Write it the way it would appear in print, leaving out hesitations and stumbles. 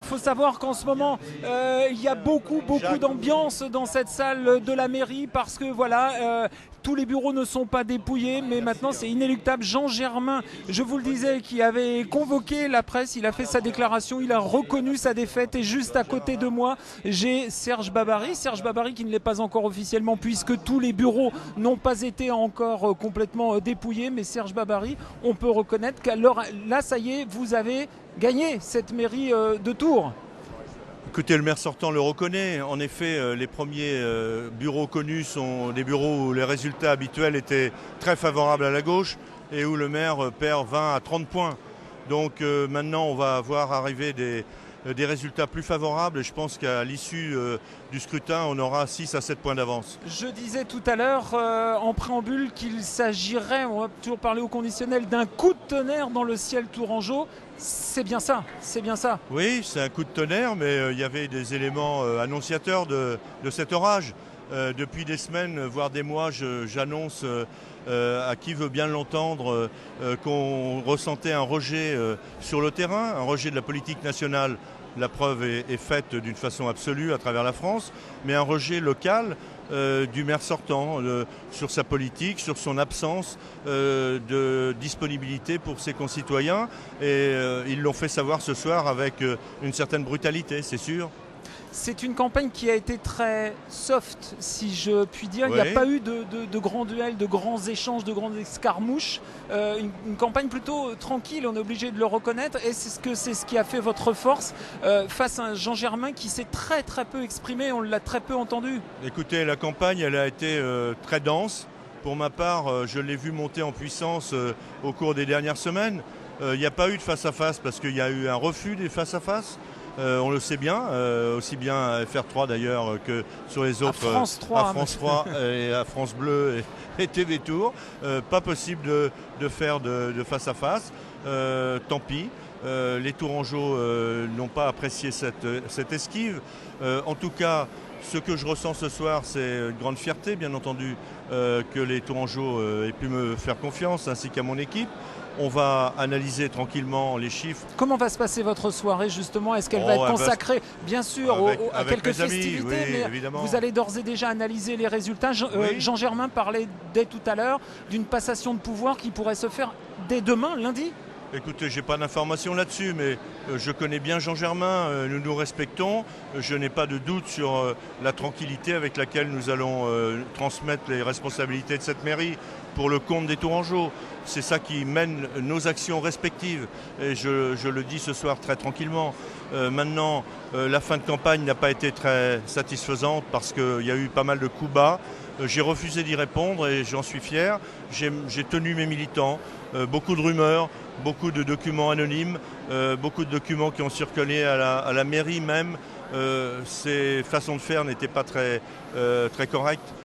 Il faut savoir qu'en ce moment, il y a beaucoup d'ambiance dans cette salle de la mairie parce que voilà, tous les bureaux ne sont pas dépouillés, mais maintenant c'est inéluctable. Jean Germain, je vous le disais, qui avait convoqué la presse, il a fait sa déclaration, il a reconnu sa défaite et juste à côté de moi, j'ai Serge Babary. Serge Babary qui ne l'est pas encore officiellement puisque tous les bureaux n'ont pas été encore complètement dépouillés, mais Serge Babary, on peut reconnaître qu'à l'heure là, ça y est, vous avez gagné cette mairie de Tours. Écoutez, le maire sortant le reconnaît. En effet, les premiers bureaux connus sont des bureaux où les résultats habituels étaient très favorables à la gauche et où le maire perd 20 à 30 points. Donc maintenant, on va voir arriver des résultats plus favorables et je pense qu'à l'issue du scrutin, on aura 6 à 7 points d'avance. Je disais tout à l'heure en préambule qu'il s'agirait, on va toujours parler au conditionnel, d'un coup de tonnerre dans le ciel tourangeau. C'est bien ça, c'est bien ça. Oui, c'est un coup de tonnerre, mais il y avait des éléments annonciateurs de cet orage. Depuis des semaines, voire des mois, j'annonce à qui veut bien l'entendre qu'on ressentait un rejet sur le terrain, un rejet de la politique nationale. La preuve est faite d'une façon absolue à travers la France, mais un rejet local du maire sortant sur sa politique, sur son absence de disponibilité pour ses concitoyens. Et ils l'ont fait savoir ce soir avec une certaine brutalité, c'est sûr. C'est une campagne qui a été très soft, si je puis dire. Oui. Il n'y a pas eu de grands duels, de grands échanges, de grandes escarmouches. Une campagne plutôt tranquille, on est obligé de le reconnaître. Et c'est ce qui a fait votre force face à un Jean Germain qui s'est très peu exprimé, on l'a très peu entendu. Écoutez, la campagne, elle a été très dense. Pour ma part, je l'ai vu monter en puissance au cours des dernières semaines. Il n'y a pas eu de face-à-face parce qu'il y a eu un refus des face-à-face. On le sait bien, aussi bien à FR3 d'ailleurs que sur les autres, à France 3 et à France Bleu et TV Tour. Pas possible de faire de face-à-face. Tant pis. Les Tourangeaux n'ont pas apprécié cette esquive. En tout cas, ce que je ressens ce soir, c'est une grande fierté, bien entendu, que les Tourangeaux aient pu me faire confiance, ainsi qu'à mon équipe. On va analyser tranquillement les chiffres. Comment va se passer votre soirée justement? Est-ce qu'elle va être consacrée bien sûr à quelques festivités, oui, mais évidemment. vous allez d'ores et déjà analyser les résultats. Oui. Jean Germain parlait dès tout à l'heure d'une passation de pouvoir qui pourrait se faire dès demain, lundi. Écoutez, je n'ai pas d'informations là-dessus, mais je connais bien Jean Germain, nous nous respectons. Je n'ai pas de doute sur la tranquillité avec laquelle nous allons transmettre les responsabilités de cette mairie pour le compte des Tourangeaux. C'est ça qui mène nos actions respectives. Et je le dis ce soir très tranquillement. Maintenant, la fin de campagne n'a pas été très satisfaisante parce qu'il y a eu pas mal de coups bas. J'ai refusé d'y répondre et j'en suis fier. J'ai tenu mes militants. Beaucoup de rumeurs, beaucoup de documents anonymes, beaucoup de documents qui ont circulé à la mairie même. Ces façons de faire n'étaient pas très correctes.